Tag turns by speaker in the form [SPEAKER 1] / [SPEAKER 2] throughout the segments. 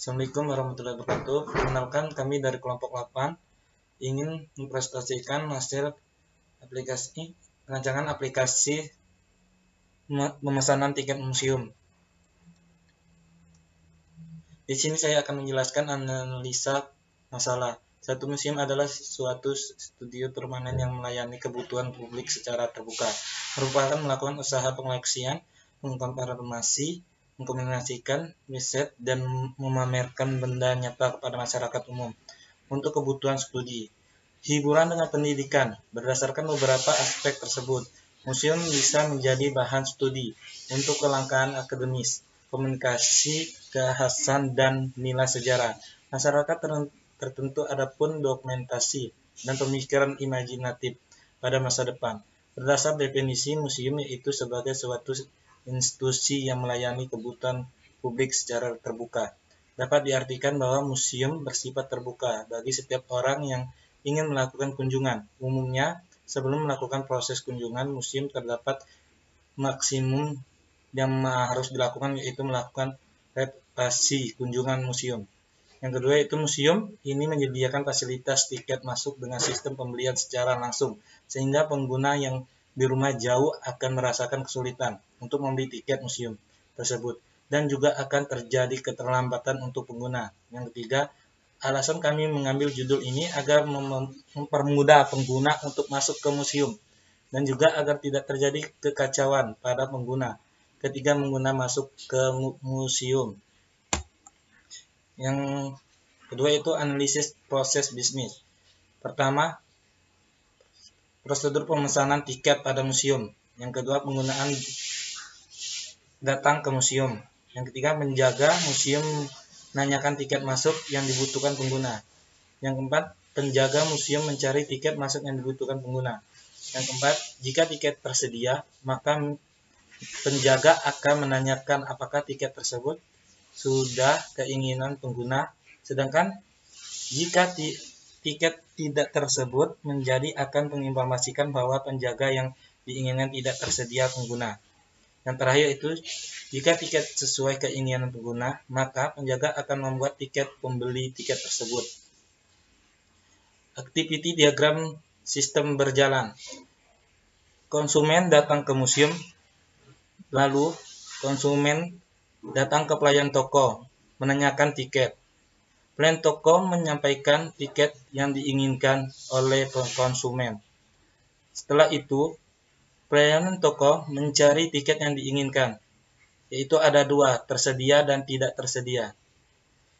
[SPEAKER 1] Assalamualaikum warahmatullahi wabarakatuh. Perkenalkan, kami dari kelompok 8 ingin mempresentasikan hasil rancangan aplikasi pemesanan tiket museum. Di sini saya akan menjelaskan analisa masalah. Satu museum adalah suatu studio permanen yang melayani kebutuhan publik secara terbuka, merupakan melakukan usaha pengoleksian, mengkonfirmasi, mengkomunikasikan, riset, dan memamerkan benda nyata kepada masyarakat umum untuk kebutuhan studi, hiburan dengan pendidikan. Berdasarkan beberapa aspek tersebut, museum bisa menjadi bahan studi untuk kelangkaan akademis, komunikasi, kekhasan, dan nilai sejarah masyarakat tertentu. Adapun dokumentasi dan pemikiran imajinatif pada masa depan. Berdasar definisi, museum yaitu sebagai suatu institusi yang melayani kebutuhan publik secara terbuka. Dapat diartikan bahwa museum bersifat terbuka bagi setiap orang yang ingin melakukan kunjungan. Umumnya, sebelum melakukan proses kunjungan, museum terdapat maksimum yang harus dilakukan, yaitu melakukan reservasi kunjungan museum. Yang kedua yaitu museum ini menyediakan fasilitas tiket masuk dengan sistem pembelian secara langsung, sehingga pengguna yang di rumah jauh akan merasakan kesulitan untuk membeli tiket museum tersebut, dan juga akan terjadi keterlambatan untuk pengguna. Yang ketiga, alasan kami mengambil judul ini agar mempermudah pengguna untuk masuk ke museum, dan juga agar tidak terjadi kekacauan pada pengguna ketika pengguna masuk ke museum. Yang kedua itu analisis proses bisnis. Pertama, prosedur pemesanan tiket pada museum. Yang kedua, penggunaan datang ke museum. Yang ketiga, menjaga museum menanyakan tiket masuk yang dibutuhkan pengguna. Yang keempat, penjaga museum mencari tiket masuk yang dibutuhkan pengguna. Yang keempat, jika tiket tersedia, maka penjaga akan menanyakan apakah tiket tersebut sudah keinginan pengguna. Sedangkan jika tiket tidak tersebut menjadi akan menginformasikan bahwa penjaga yang diinginkan tidak tersedia pengguna. Yang terakhir itu, jika tiket sesuai keinginan pengguna, maka penjaga akan membuat tiket pembeli tiket tersebut. Activity diagram sistem berjalan. Konsumen datang ke museum, lalu konsumen datang ke pelayan toko menanyakan tiket. Pelayan toko menyampaikan tiket yang diinginkan oleh konsumen. Setelah itu, pelayan toko mencari tiket yang diinginkan, yaitu ada dua, tersedia dan tidak tersedia.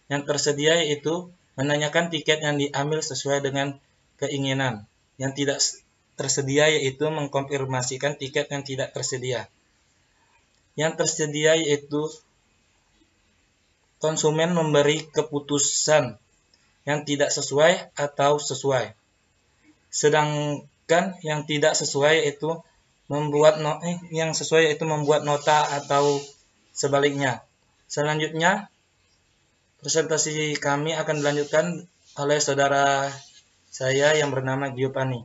[SPEAKER 1] Yang tersedia yaitu menanyakan tiket yang diambil sesuai dengan keinginan. Yang tidak tersedia yaitu mengkonfirmasikan tiket yang tidak tersedia. Yang tersedia yaitu konsumen memberi keputusan yang tidak sesuai atau sesuai. Sedangkan yang tidak sesuai yaitu membuat nota atau sebaliknya. Selanjutnya, presentasi kami akan dilanjutkan oleh saudara saya yang bernama Giovanni.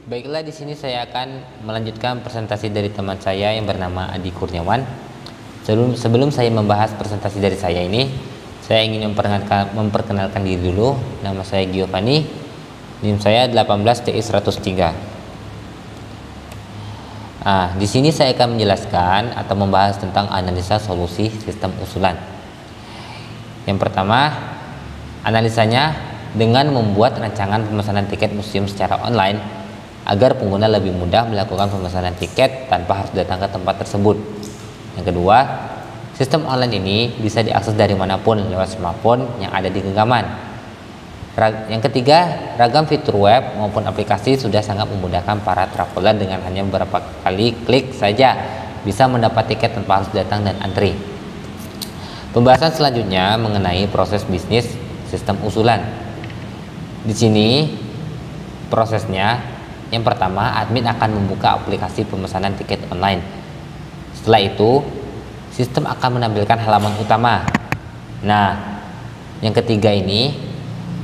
[SPEAKER 2] Baiklah, di sini saya akan melanjutkan presentasi dari teman saya yang bernama Adi Kurniawan. Sebelum saya membahas presentasi dari saya ini, saya ingin memperkenalkan diri dulu. Nama saya Giovanni, NIM saya 18TI103. Di sini saya akan menjelaskan atau membahas tentang analisa solusi sistem usulan. Yang pertama, analisanya dengan membuat rancangan pemesanan tiket museum secara online agar pengguna lebih mudah melakukan pemesanan tiket tanpa harus datang ke tempat tersebut. Yang kedua, sistem online ini bisa diakses dari manapun lewat smartphone yang ada di genggaman. Yang ketiga, ragam fitur web maupun aplikasi sudah sangat memudahkan para traveler dengan hanya beberapa kali klik saja bisa mendapat tiket tanpa harus datang dan antri. Pembahasan selanjutnya mengenai proses bisnis sistem usulan. Di sini prosesnya, yang pertama, admin akan membuka aplikasi pemesanan tiket online. Setelah itu, sistem akan menampilkan halaman utama. Nah, yang ketiga ini,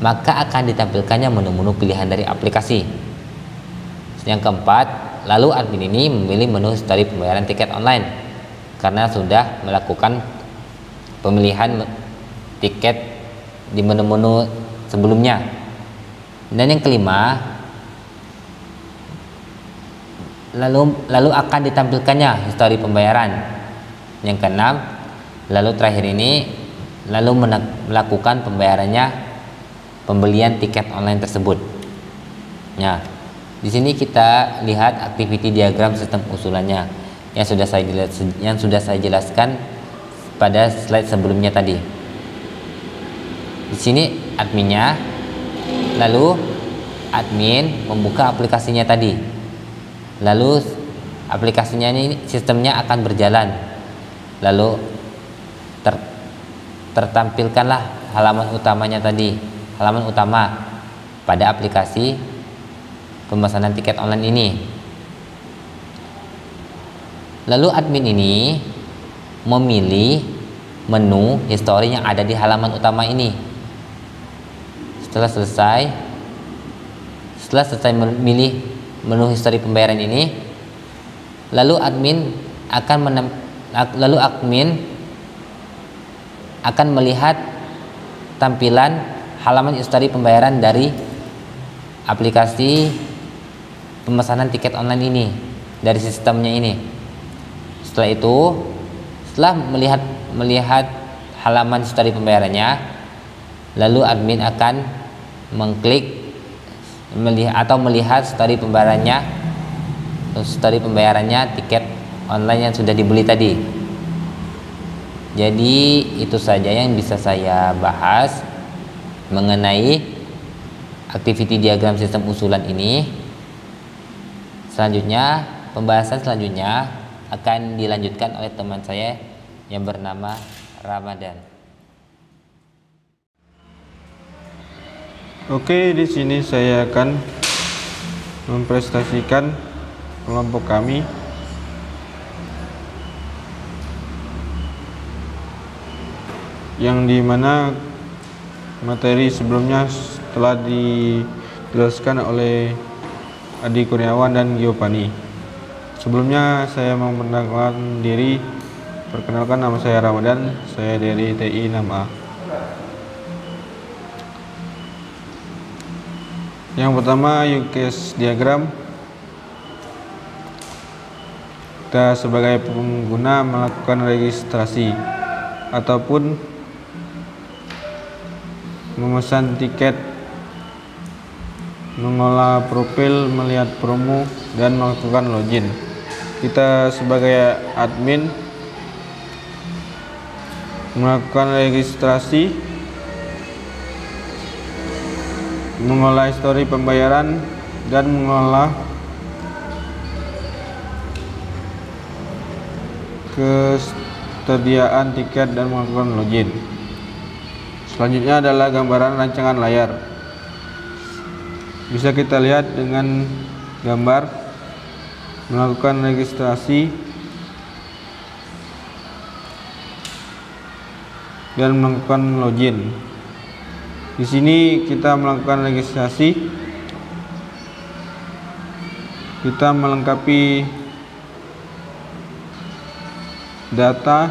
[SPEAKER 2] maka akan ditampilkannya menu-menu pilihan dari aplikasi. Yang keempat, lalu admin ini memilih menu history pembayaran tiket online karena sudah melakukan pemilihan tiket di menu-menu sebelumnya. Dan yang kelima, lalu akan ditampilkannya histori pembayaran. Yang keenam, lalu terakhir ini lalu melakukan pembelian tiket online tersebut. Nah, di sini kita lihat activity diagram sistem usulannya yang sudah saya jelaskan pada slide sebelumnya tadi. Di sini adminnya, lalu admin membuka aplikasinya tadi, lalu aplikasinya ini sistemnya akan berjalan, lalu tertampilkanlah halaman utamanya tadi, halaman utama pada aplikasi pemesanan tiket online ini. Lalu admin ini memilih menu history yang ada di halaman utama ini. Setelah selesai memilih menu history pembayaran ini, lalu admin akan melihat tampilan halaman history pembayaran dari aplikasi pemesanan tiket online ini, dari sistemnya ini. Setelah itu, setelah melihat halaman history pembayarannya, lalu admin akan mengklik melihat history pembayarannya tiket online yang sudah dibeli tadi. Jadi itu saja yang bisa saya bahas mengenai activity diagram sistem usulan ini. Selanjutnya, pembahasan selanjutnya akan dilanjutkan oleh teman saya yang bernama Ramadan.
[SPEAKER 3] Oke, di sini saya akan mempresentasikan kelompok kami. Yang dimana materi sebelumnya telah dijelaskan oleh Adi Kurniawan dan Giovanni. Sebelumnya saya memperkenalkan diri. Perkenalkan, nama saya Ramadan, saya dari TI 6A. Yang pertama, use case diagram. Kita sebagai pengguna melakukan registrasi ataupun memesan tiket, mengolah profil, melihat promo, dan melakukan login. Kita sebagai admin melakukan registrasi, mengolah histori pembayaran, dan mengolah ketersediaan tiket dan melakukan login. Selanjutnya adalah gambaran rancangan layar. Bisa kita lihat dengan gambar melakukan registrasi dan melakukan login. Di sini kita melakukan registrasi, kita melengkapi data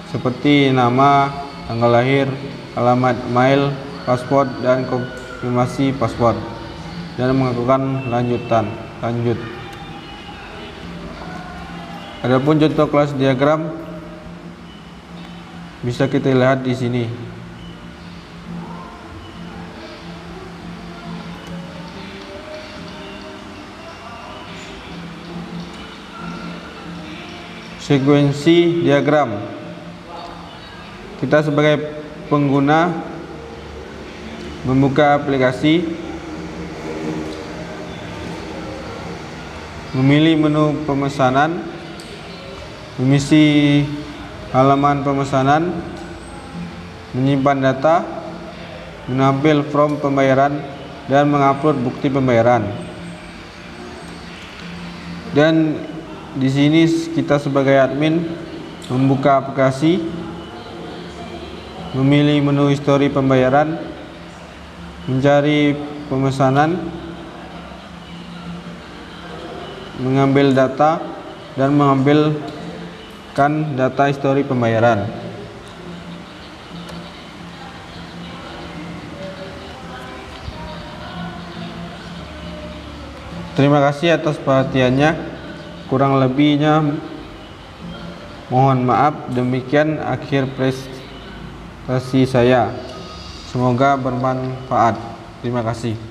[SPEAKER 3] seperti nama, tanggal lahir, alamat mail, paspor, dan konfirmasi paspor, dan melakukan lanjut. Adapun contoh kelas diagram bisa kita lihat di sini. Sekuensi diagram. Kita sebagai pengguna membuka aplikasi, memilih menu pemesanan, mengisi halaman pemesanan, menyimpan data, mengambil form pembayaran, dan mengupload bukti pembayaran. Dan di sini kita sebagai admin membuka aplikasi, memilih menu histori pembayaran, mencari pemesanan, mengambil data, dan mengambilkan data histori pembayaran. Terima kasih atas perhatiannya. Kurang lebihnya mohon maaf. Demikian akhir prestasi saya. Semoga bermanfaat. Terima kasih.